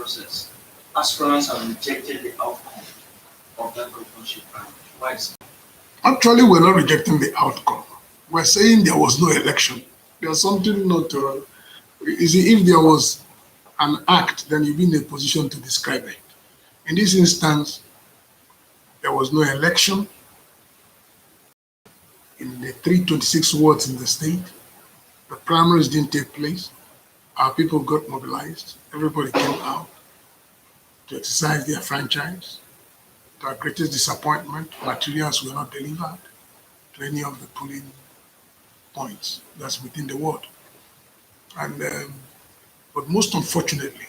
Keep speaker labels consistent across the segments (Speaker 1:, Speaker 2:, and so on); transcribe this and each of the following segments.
Speaker 1: process, aspirants have rejected the outcome of that governorship primary. Why is that?
Speaker 2: Actually, we're not rejecting the outcome. We're saying there was no election. There's something not. You see, if there was an act, then you'd be in a position to describe it. In this instance, there was no election in the 326 wards in the state. The primaries didn't take place. Our people got mobilized. Everybody came out to exercise their franchise. To our greatest disappointment, materials were not delivered to any of the polling points that's within the ward. And but most unfortunately,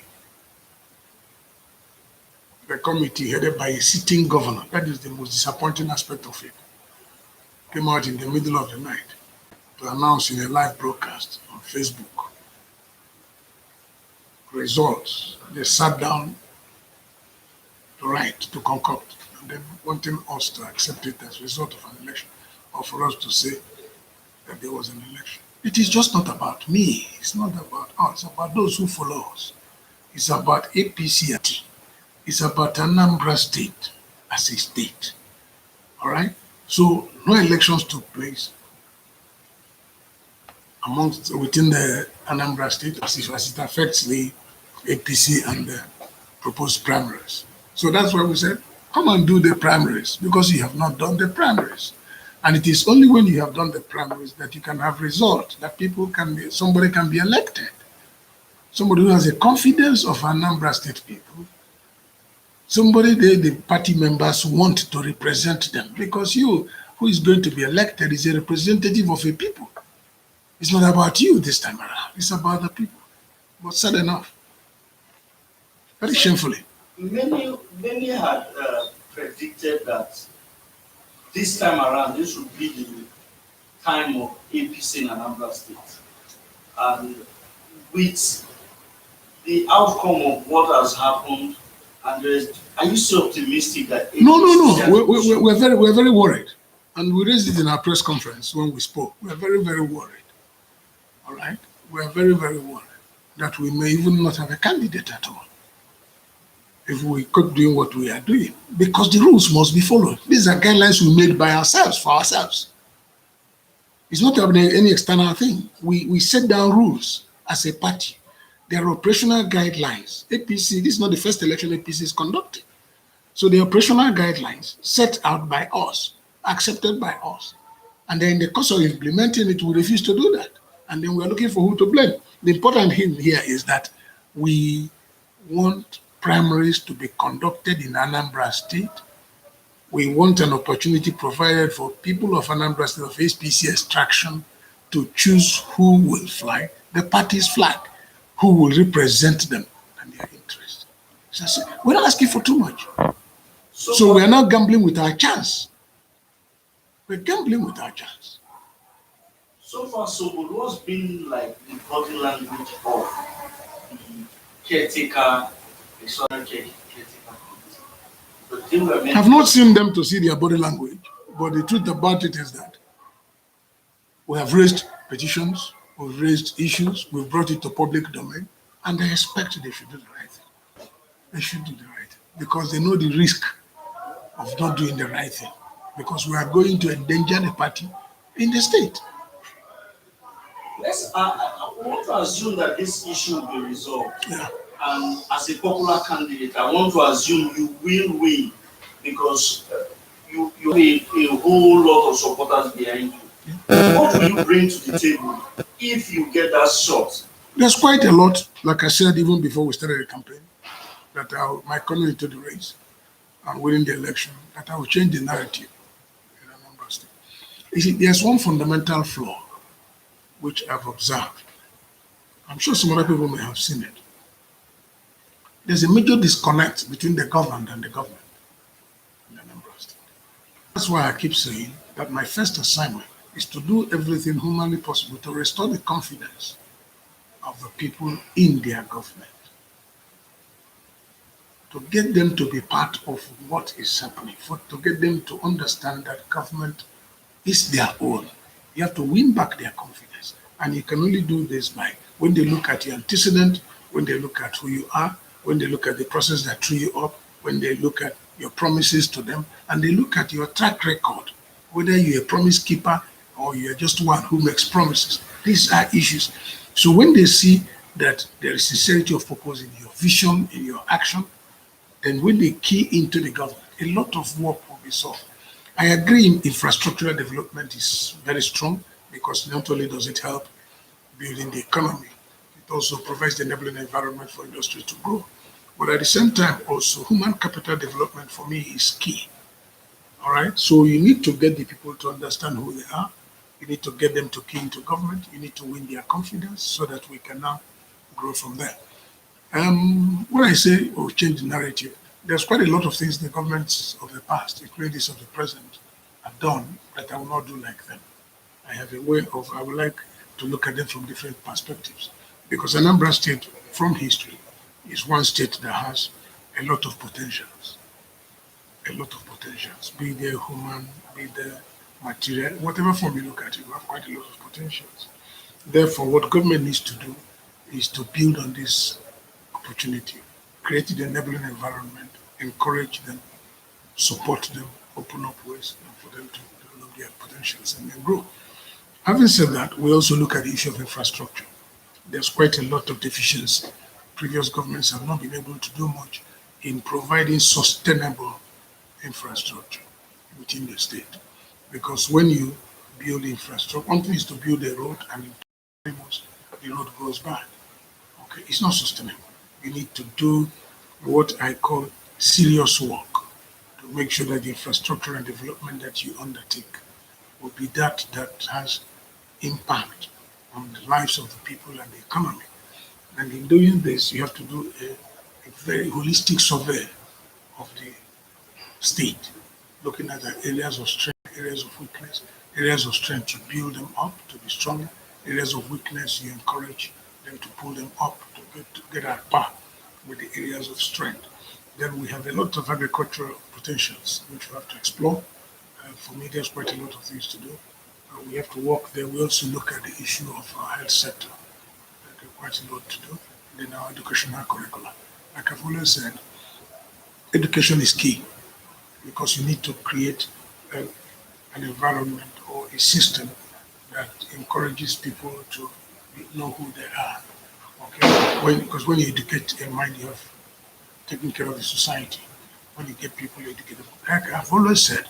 Speaker 2: the committee headed by a sitting governor, that is the most disappointing aspect of it, came out in the middle of the night to announce in a live broadcast on Facebook results. They sat down to write, to concoct, and then wanting us to accept it as a result of an election, or for us to say that there was an election. It is just not about me. It's not about us. It's about those who follow us. It's about APC. It's about Anambra State as a state. All right? So no elections took place within the Anambra State as it affects the APC and the proposed primaries. So that's why we said, come and do the primaries, because you have not done the primaries. And it is only when you have done the primaries that you can have results, that somebody can be elected. Somebody who has the confidence of Anambra State people. Somebody the party members want to represent them, because you, who is going to be elected, is a representative of a people. It's not about you this time around. It's about the people. But sad enough, very shamefully.
Speaker 1: Many had predicted that this time around, this would be the time of APC in Anambra State. And with the outcome of what has happened, and are you so optimistic that APC?
Speaker 2: No. We're very worried. And we raised it in our press conference when we spoke. We're very, very worried. All right? We're very, very worried that we may even not have a candidate at all if we keep doing what we are doing, because the rules must be followed. These are guidelines we made by ourselves, for ourselves. It's not any external thing. We set down rules as a party. There are operational guidelines. APC, this is not the first election APC is conducting. So the operational guidelines set out by us, accepted by us. And then in the course of implementing it, we refuse to do that. And then we're looking for who to blame. The important thing here is that we want primaries to be conducted in Anambra State. We want an opportunity provided for people of Anambra State of APC extraction to choose who will fly the party's flag, who will represent them and their interests. So we're not asking for too much. So we're not gambling with our chance. We're gambling with our chance.
Speaker 1: So far, so good. What's been like the body language of the caretaker?
Speaker 2: I've not seen them to see their body language, but the truth about it is that we have raised petitions, we've raised issues, we've brought it to public domain, and I expect they should do the right thing. They should do the right thing, because they know the risk of not doing the right thing, because we are going to endanger the party in the state.
Speaker 1: I want to assume that this issue will be resolved.
Speaker 2: Yeah.
Speaker 1: And as a popular candidate, I want to assume you will win, because you have a whole lot of supporters behind you. Yeah. What will you bring to the table if you get that shot?
Speaker 2: There's quite a lot, like I said, even before we started the campaign, that my coming into the race and winning the election, that I will change the narrative in Anambra State. You see, there's one fundamental flaw which I've observed. I'm sure some other people may have seen it. There's a major disconnect between the governed and the government in Anambra State. That's why I keep saying that my first assignment is to do everything humanly possible to restore the confidence of the people in their government, to get them to be part of what is happening, to get them to understand that government is their own. You have to win back their confidence. And you can only do this by when they look at your antecedent, when they look at who you are, when they look at the process that threw you up, when they look at your promises to them, and they look at your track record, whether you're a promise keeper or you're just one who makes promises. These are issues. So when they see that there is sincerity of purpose in your vision, in your action, then when they key into the government, a lot of work will be solved. I agree infrastructural development is very strong because not only does it help building the economy, it also provides the enabling environment for industry to grow. But at the same time, also, human capital development for me is key. All right. So you need to get the people to understand who they are. You need to get them to key into government. You need to win their confidence so that we can now grow from there. When I say change the narrative, there's quite a lot of things the governments of the past, including this of the present, have done that I will not do like them. I have a way of, I would like to look at them from different perspectives. Because Anambra State, from history, is one state that has a lot of potentials. A lot of potentials, be they human, be they material, whatever form you look at it, you have quite a lot of potentials. Therefore, what government needs to do is to build on this opportunity, create the enabling environment, encourage them, support them, open up ways for them to develop their potentials and then grow. Having said that, we also look at the issue of infrastructure. There's quite a lot of deficiency. Previous governments have not been able to do much in providing sustainable infrastructure within the state. Because when you build infrastructure, one thing is to build a road and in the road goes bad. Okay, it's not sustainable. You need to do what I call serious work to make sure that the infrastructure and development that you undertake will be that has impact on the lives of the people and the economy. And in doing this, you have to do a very holistic survey of the state, looking at the areas of strength, areas of weakness, areas of strength you build them up to be stronger, areas of weakness you encourage them to pull them up to get at par with the areas of strength. Then we have a lot of agricultural potentials which we have to explore. For me, there's quite a lot of things to do. We have to work there. We also look at the issue of our health sector. There's quite a lot to do. Then our educational curricula. Like I've always said, education is key because you need to create an environment or a system that encourages people to know who they are. Okay, because when you educate a mind, you have taken care of the society. When you get people educated, like I've always said,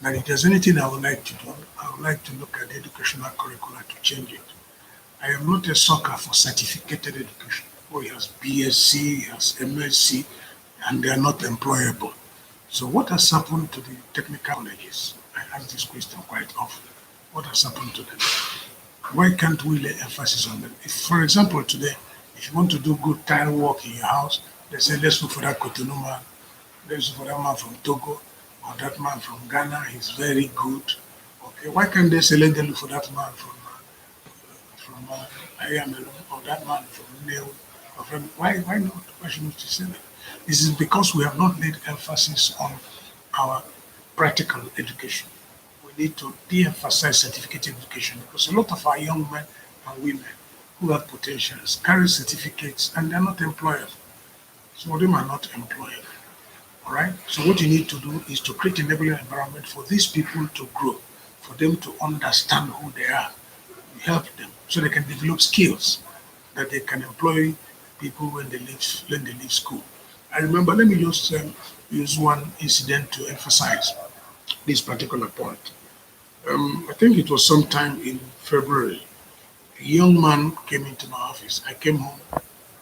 Speaker 2: that if there's anything I would like to do, I would like to look at the educational curricula to change it. I am not a sucker for certificated education, where he has BSc, he has MSc, and they are not employable. So what has happened to the technical colleges? I ask this question quite often. What has happened to them? Why can't we lay emphasis on them? If, for example, today, if you want to do good tile work in your house, they say, let's look for that Cotonou man, let's look for that man from Togo, or that man from Ghana, he's very good. Okay, why can't they say, let them look for that man from Ayamelo, or that man from Neo? Why not? Why shouldn't you say that? This is because we have not laid emphasis on our practical education. We need to de-emphasize certificate education because a lot of our young men and women who have potentials carry certificates and they're not employable. Some of them are not employable. All right. So what you need to do is to create an enabling environment for these people to grow, for them to understand who they are. You help them so they can develop skills that they can employ people when they leave school. I remember. Let me just use one incident to emphasize this particular point. I think it was sometime in February. A young man came into my office. I came home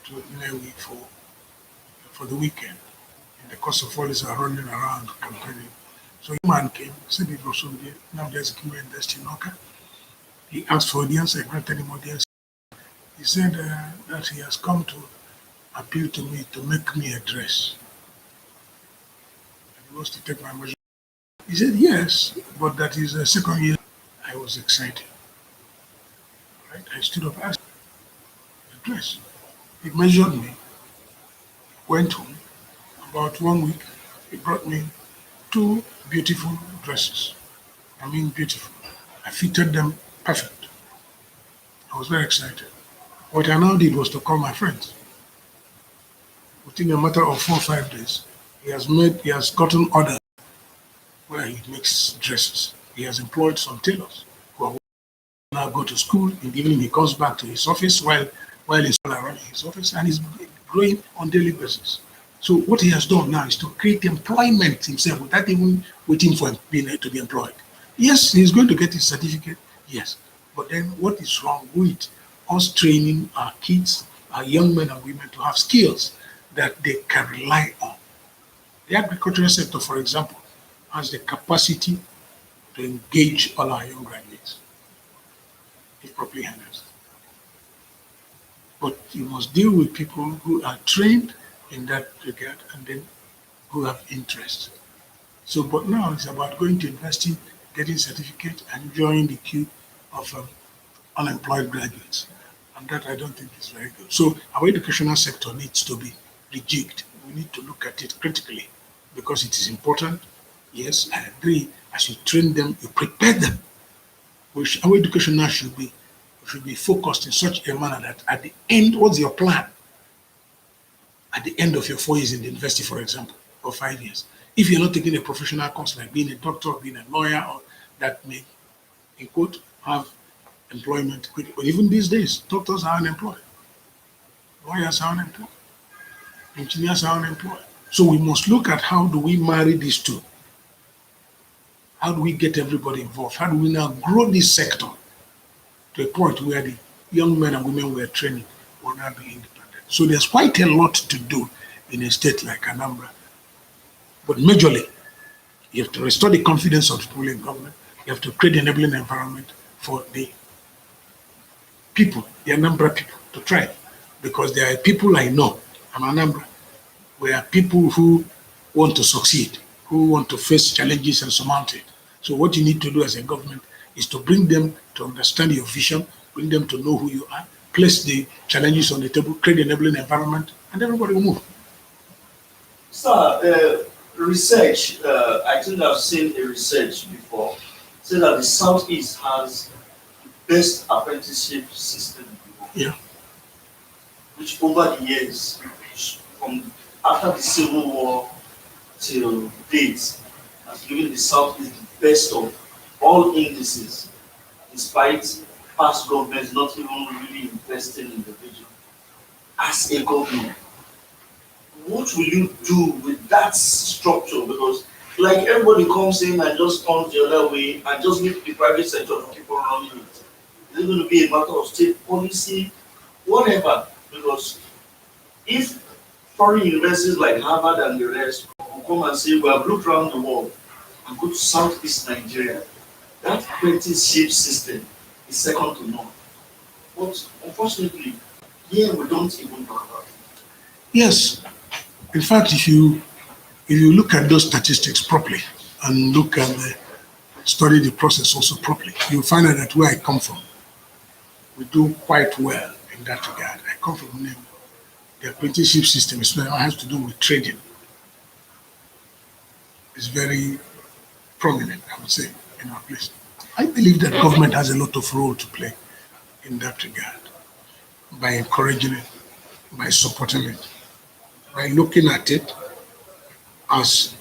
Speaker 2: to Nnewi for the weekend. In the course of all this, running around campaigning. So a man came, said it was from the Nnadubem University in Oka. He asked for audience, I granted him audience. He said that he has come to appeal to me to make me a dress. He wants to take my measure. He said yes, but that is the second year. I was excited. Right? I stood up, asked the dress. He measured me, went home. About 1 week, he brought me 2 beautiful dresses. I mean beautiful. I fitted them perfect. I was very excited. What I now did was to call my friends. within a matter of 4 or 5 days, he has gotten order where he makes dresses. He has employed some tailors who are now go to school. In the evening, he comes back to his office while he's running his office, and he's growing on daily basis. So what he has done now is to create employment himself without even waiting for being to be employed. Yes, he's going to get his certificate. Yes, but then what is wrong with us training our kids, our young men and women to have skills that they can rely on? The agricultural sector, for example, has the capacity to engage all our young graduates if properly handled. But you must deal with people who are trained in that regard and then who have interest. So, but now it's about going to university, getting certificate, and joining the queue of unemployed graduates. And that I don't think is very good. So our educational sector needs to be rejigged. We need to look at it critically because it is important. Yes, I agree. As you train them, you prepare them. Our education now should be focused in such a manner that at the end, what's your plan? At the end of your 4 years in the university, for example, or 5 years, if you're not taking a professional course like being a doctor, being a lawyer, or that may, in quote, have employment quickly. But even these days, doctors are unemployed, lawyers are unemployed, engineers are unemployed. So we must look at how do we marry these two? How do we get everybody involved? How do we now grow this sector to a point where the young men and women we're training will now be independent? So there's quite a lot to do in a state like Anambra. But majorly, you have to restore the confidence of the people in government. You have to create an enabling environment for the people, the Anambra people, to thrive. Because there are people I know in Anambra where people who want to succeed, who want to face challenges and surmount it. So what you need to do as a government is to bring them to understand your vision, bring them to know who you are, place the challenges on the table, create an enabling environment, and everybody will move.
Speaker 1: Sir, research, I think I've seen a research before, say that the Southeast has the best apprenticeship system,
Speaker 2: Yeah.
Speaker 1: which over the years, from after the Civil War till date, has given the Southeast the best of all indices, despite past governments not even really investing in the region. As a government, what will you do with that structure? Because like everybody comes in and just turns the other way and just leave the private sector to keep on running it. Is it going to be a matter of state policy, whatever? Because if foreign universities like Harvard and the rest will come and say, we have looked around the world and go to Southeast Nigeria, that apprenticeship system is second to none. But unfortunately, here we don't even talk about it.
Speaker 2: Yes. In fact, if you look at those statistics properly and look at study the process also properly, you'll find out that where I come from, we do quite well in that regard. I come from Nnadubem. The apprenticeship system has to do with trading. It's very prominent, I would say, in our place. I believe that government has a lot of role to play in that regard by encouraging it, by supporting it, by looking at it as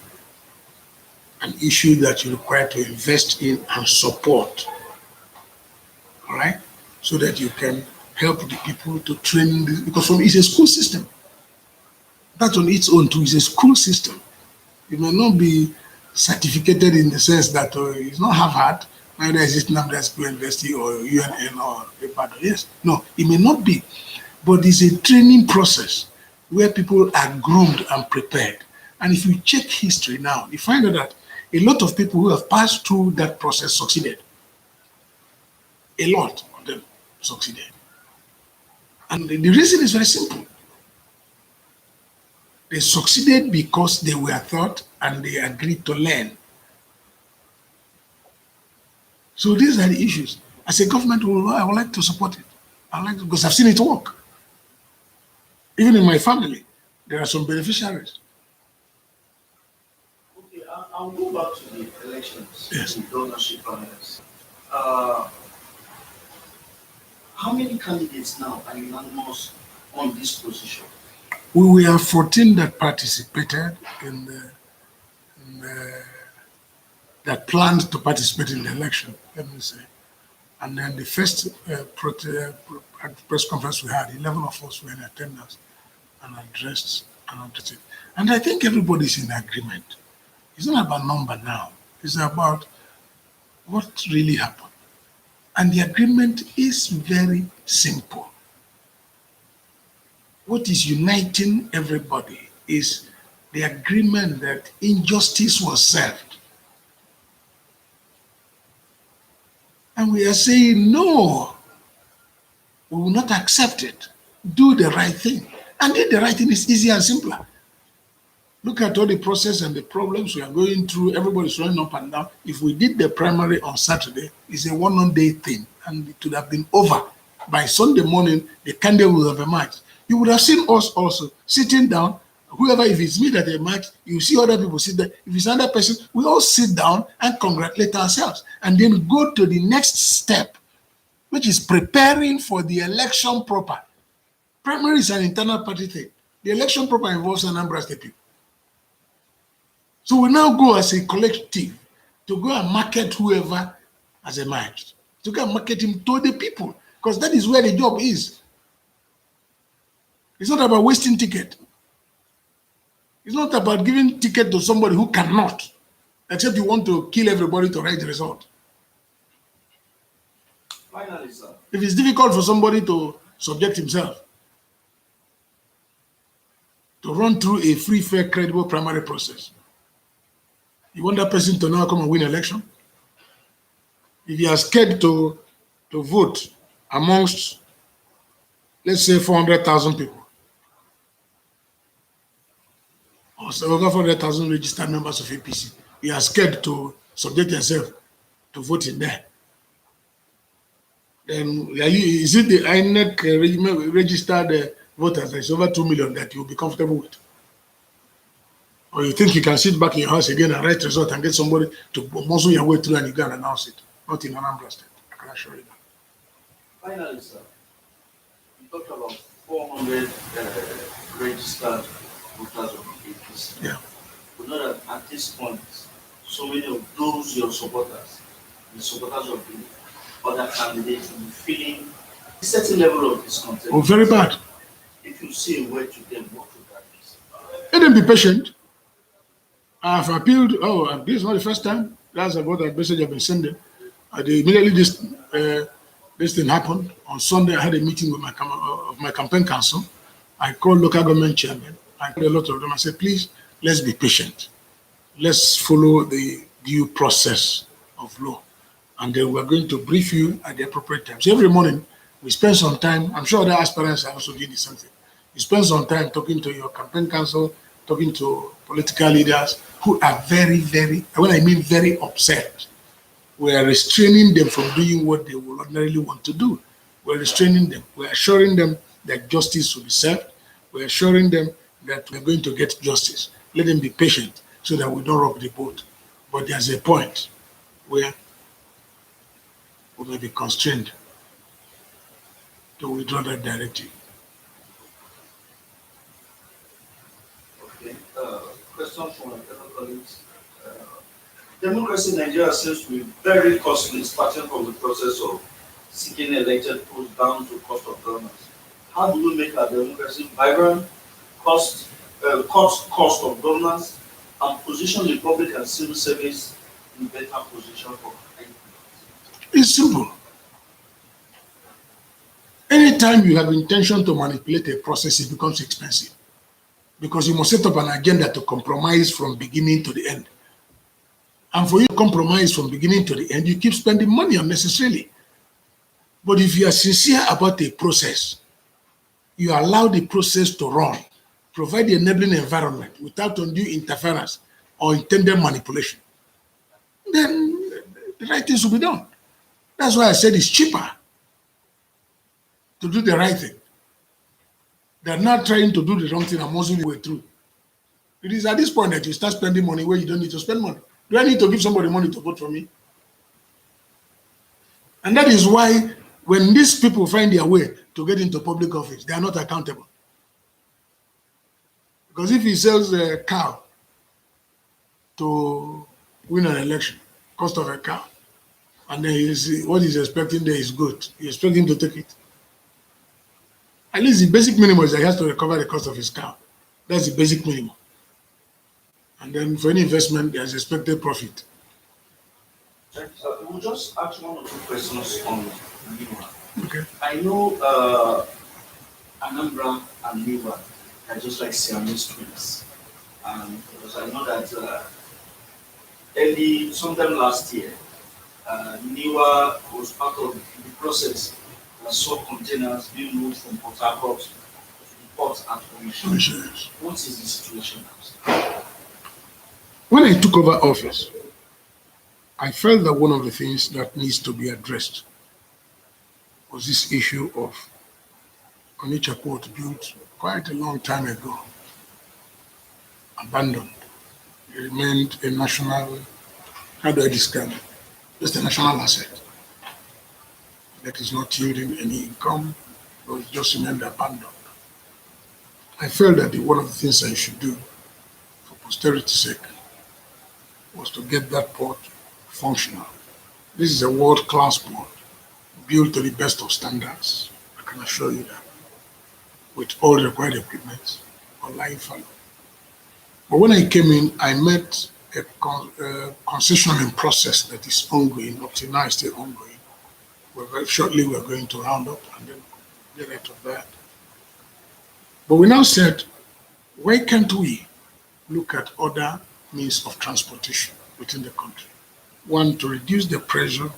Speaker 2: an issue that you require to invest in and support. All right? So that you can help the people to train this, because it's a school system. That on its own too is a school system. It may not be certificated in the sense that it's not Harvard, neither is it Nnadubem University or UNN or Ibadan. Yes, no, it may not be, but it's a training process where people are groomed and prepared. And if you check history now, you find out that a lot of people who have passed through that process succeeded. A lot of them succeeded. And the reason is very simple. They succeeded because they were taught and they agreed to learn. So these are the issues. As a government, I would like to support it. Because I've seen it work. Even in my family, there are some beneficiaries.
Speaker 1: Okay, I'll go back to the elections,
Speaker 2: Yes.
Speaker 1: the governorship primaries. How many candidates now are unanimous on this position?
Speaker 2: We were 14 that participated that planned to participate in the election, let me say. And then the first press conference we had, 11 of us were in attendance and addressed it. And I think everybody's in agreement. It's not about number now. It's about what really happened. And the agreement is very simple. What is uniting everybody is the agreement that injustice was served. And we are saying, no, we will not accept it. Do the right thing. And then the right thing is easier and simpler. Look at all the process and the problems we are going through. Everybody's running up and down. If we did the primary on Saturday, it's a one-day thing, and it would have been over. By Sunday morning, the candidate would have emerged. You would have seen us also sitting down. Whoever, if it's me that emerged, you see other people sit there. If it's another person, we all sit down and congratulate ourselves, and then go to the next step, which is preparing for the election proper. Primary is an internal party thing. The election proper involves Anambra State people. So we now go as a collective to go and market whoever has emerged, to go and market him to the people, because that is where the job is. It's not about wasting ticket. It's not about giving ticket to somebody who cannot, except you want to kill everybody to write the result.
Speaker 1: Finally, sir.
Speaker 2: If it's difficult for somebody to subject himself, to run through a free, fair, credible primary process, you want that person to now come and win election? If you are scared to vote amongst, let's say, 400,000 people, or so over 400,000 registered members of APC, you are scared to subject yourself to vote in there, then is it the INEC registered voters that is over 2 million that you'll be comfortable with? Or you think you can sit back in your house again and write result and get somebody to muscle your way through and you go and announce it? Not in Anambra State, I can assure you that.
Speaker 1: Finally, sir, you talked about 400 registered voters of the APC.
Speaker 2: Yeah.
Speaker 1: We know that at this point, so many of those your supporters, the supporters of the other candidates, will be feeling a certain level of discontent.
Speaker 2: Oh, very bad.
Speaker 1: If you say a word to them, what would that be?
Speaker 2: Let them be patient. I've appealed. This is not the first time. That's about that message I've been sending. Immediately this thing happened on Sunday. I had a meeting with my campaign council. I called local government chairman. I called a lot of them. I said, please, let's be patient. Let's follow the due process of law, and then we're going to brief you at the appropriate time. So every morning we spend some time. I'm sure other aspirants are also doing the same thing. You spend some time talking to your campaign council, talking to political leaders who are very, very, when I mean very upset. We are restraining them from doing what they would ordinarily want to do. We're restraining them. We're assuring them that justice will be served. We're assuring them that we're going to get justice. Let them be patient so that we don't rock the boat. But there's a point where we may be constrained to withdraw that directive.
Speaker 1: Okay. Question from my fellow colleagues. Democracy in Nigeria seems to be very costly, starting from the process of seeking elected posts down to cost of governance. How do we make our democracy vibrant, cut cost of governance, and position the public and civil service in better position for
Speaker 2: It's simple. Anytime you have intention to manipulate a process, it becomes expensive, because you must set up an agenda to compromise from beginning to the end. And for you to compromise from beginning to the end, you keep spending money unnecessarily. But if you are sincere about a process, you allow the process to run, provide the enabling environment without undue interference or intended manipulation, then the right things will be done. That's why I said it's cheaper to do the right thing. They're not trying to do the wrong thing and muscle your way through. It is at this point that you start spending money where you don't need to spend money. Do I need to give somebody money to vote for me? And that is why when these people find their way to get into public office, they are not accountable. Because if he sells a cow to win an election, cost of a cow, and then what he's expecting there is good, you expect him to take it. At least the basic minimum is that he has to recover the cost of his cow. That's the basic minimum. And then for any investment, there's expected profit.
Speaker 1: We'll just ask one or two questions on Niwa.
Speaker 2: Okay.
Speaker 1: I know Anambra and Niwa are just like Siamese twins. Because I know that sometime last year, Niwa was part of the process that saw containers being moved from Port Harcourt to the port at Onitsha. What is the situation now?
Speaker 2: When I took over office, I felt that one of the things that needs to be addressed was this issue of Onitsha port, built quite a long time ago, abandoned. It remained a national, how do I describe it? Just a national asset that is not yielding any income, but it just remained abandoned. I felt that one of the things I should do for posterity's sake was to get that port functional. This is a world-class port, built to the best of standards. I can assure you that, with all the required equipment, online follow. But when I came in, I met a concessioning process that is ongoing, up to now is still ongoing. Shortly we're going to round up and then get out of that. But we now said, why can't we look at other means of transportation within the country? One, to reduce the pressure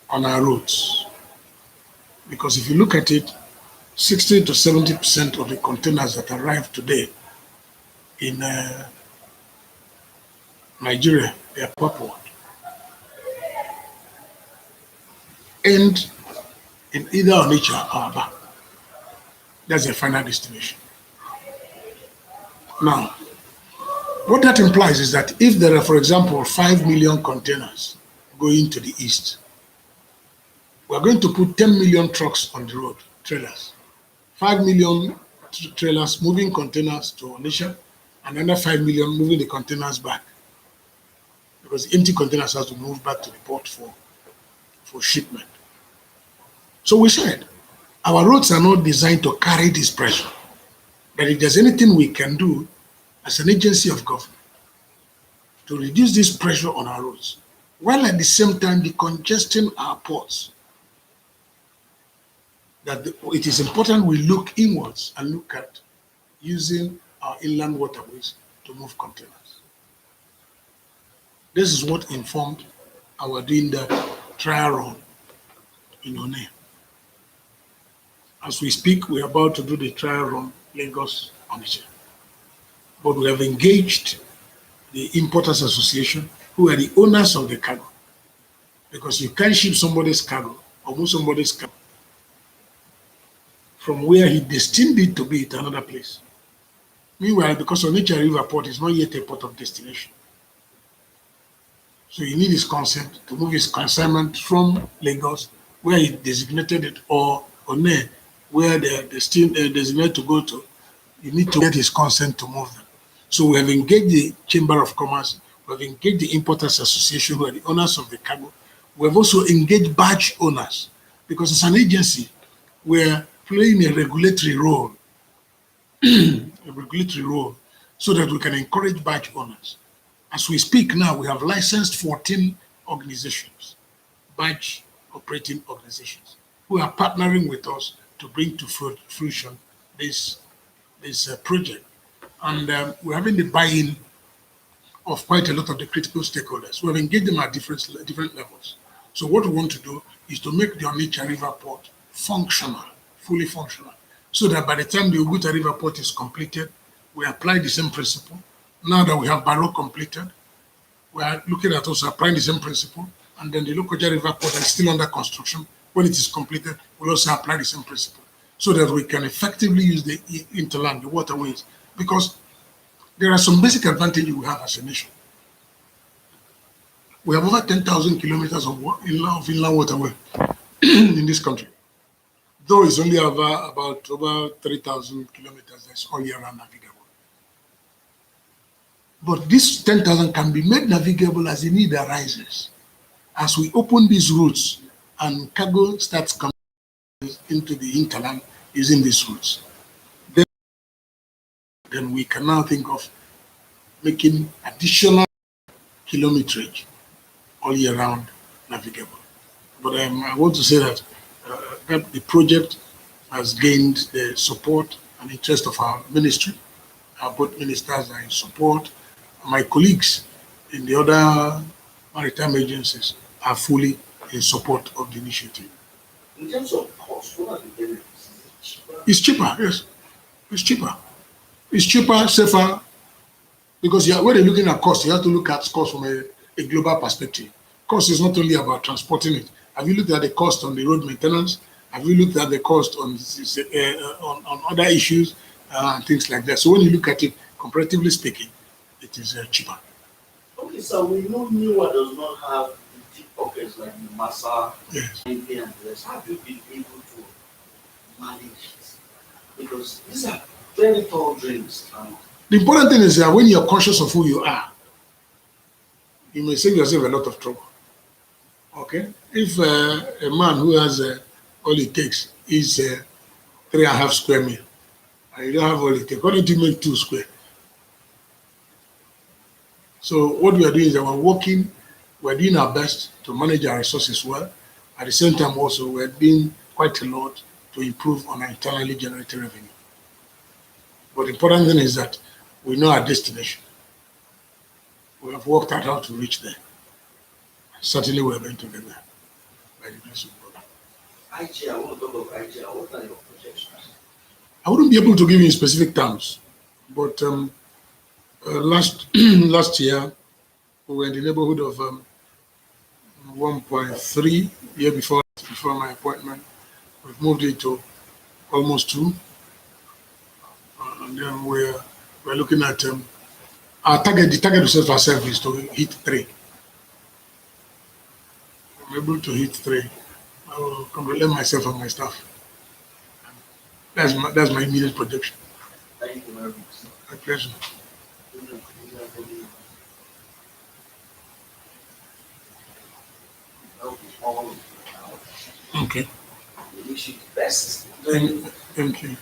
Speaker 2: on our roads. Because if you look at it, 60 to 70% of the containers that arrive today in Nigeria, they are port, end in either Onitsha or Aba. That's their final destination. Now, what that implies is that if there are, for example, 5 million containers going to the east, we're going to put 10 million trucks on the road, trailers. 5 million trailers moving containers to Onitsha, and another 5 million moving the containers back. Because empty containers have to move back to the port for shipment. So we said, our roads are not designed to carry this pressure. That if there's anything we can do as an agency of government to reduce this pressure on our roads, while at the same time decongesting our ports, that it is important we look inwards and look at using our inland waterways to move containers. This is what informed our doing that trial run in One. As we speak, we're about to do the trial run Lagos Onitsha. But we have engaged the Importers Association, who are the owners of the cargo. Because you can't ship somebody's cargo or move somebody's cargo from where he destined it to be to another place. Meanwhile, because Onitsha River Port is not yet a port of destination, so you need his consent to move his consignment from Lagos, where he designated it, or One, where they're designated to go to. You need to get his consent to move them. So we have engaged the Chamber of Commerce, we have engaged the Importers Association, who are the owners of the cargo. We have also engaged barge owners, because as an agency, we're playing a regulatory role, so that we can encourage barge owners. As we speak now, we have licensed 14 organizations, barge operating organizations, who are partnering with us to bring to fruition this project. And we're having the buy-in of quite a lot of the critical stakeholders. We have engaged them at different levels. So what we want to do is to make the Onitsha River Port functional, fully functional, so that by the time the Oguta River Port is completed, we apply the same principle. Now that we have Barrow completed, we are looking at also applying the same principle, and then the Lokoja River Port is still under construction. When it is completed, we'll also apply the same principle, so that we can effectively use the interland, the waterways, because there are some basic advantages we have as a nation. We have over 10,000 kilometers of inland waterway in this country, though it's only about over 3,000 kilometers that's all year round navigable. But this 10,000 can be made navigable as the need arises. As we open these routes and cargo starts coming into the hinterland using these routes, then we can now think of making additional kilometerage all year round navigable. But I want to say that the project has gained the support and interest of our ministry. Our both ministers are in support. My colleagues in the other maritime agencies are fully in support of the initiative.
Speaker 1: In terms of cost, what are the benefits? Is it cheaper?
Speaker 2: It's cheaper, yes. It's cheaper. It's cheaper, safer, because when you're looking at cost, you have to look at cost from a global perspective. Cost is not only about transporting it. Have you looked at the cost on the road maintenance? Have you looked at the cost on other issues and things like that? So when you look at it, comparatively speaking, it is cheaper.
Speaker 1: Okay, so we know Niwa does not have the deep pockets like the Massa,
Speaker 2: Yes.
Speaker 1: and the rest. How have you been able to manage it? Because these are very tall drains.
Speaker 2: The important thing is that when you're conscious of who you are, you may save yourself a lot of trouble. Okay? If a man who has all it takes is 3.5 square meter, and you don't have all it takes, why don't you make 2 square? So what we are doing is that we're doing our best to manage our resources well. At the same time also, we're doing quite a lot to improve on our internally generated revenue. But the important thing is that we know our destination. We have worked out how to reach there. Certainly we're going to get there by the grace of God.
Speaker 1: IG, I want to talk about IG. What are your projections?
Speaker 2: I wouldn't be able to give you in specific terms, but last year we were in the neighborhood of 1.3. Year before my appointment, we've moved it to almost 2, and then we're looking at our target. The target we set for ourselves is to hit 3. I'm able to hit 3. I will congratulate myself and my staff. That's my immediate projection.
Speaker 1: Thank you very much.
Speaker 2: My pleasure.
Speaker 1: All of you.
Speaker 2: Okay.
Speaker 1: We wish you the best.
Speaker 2: Thank you.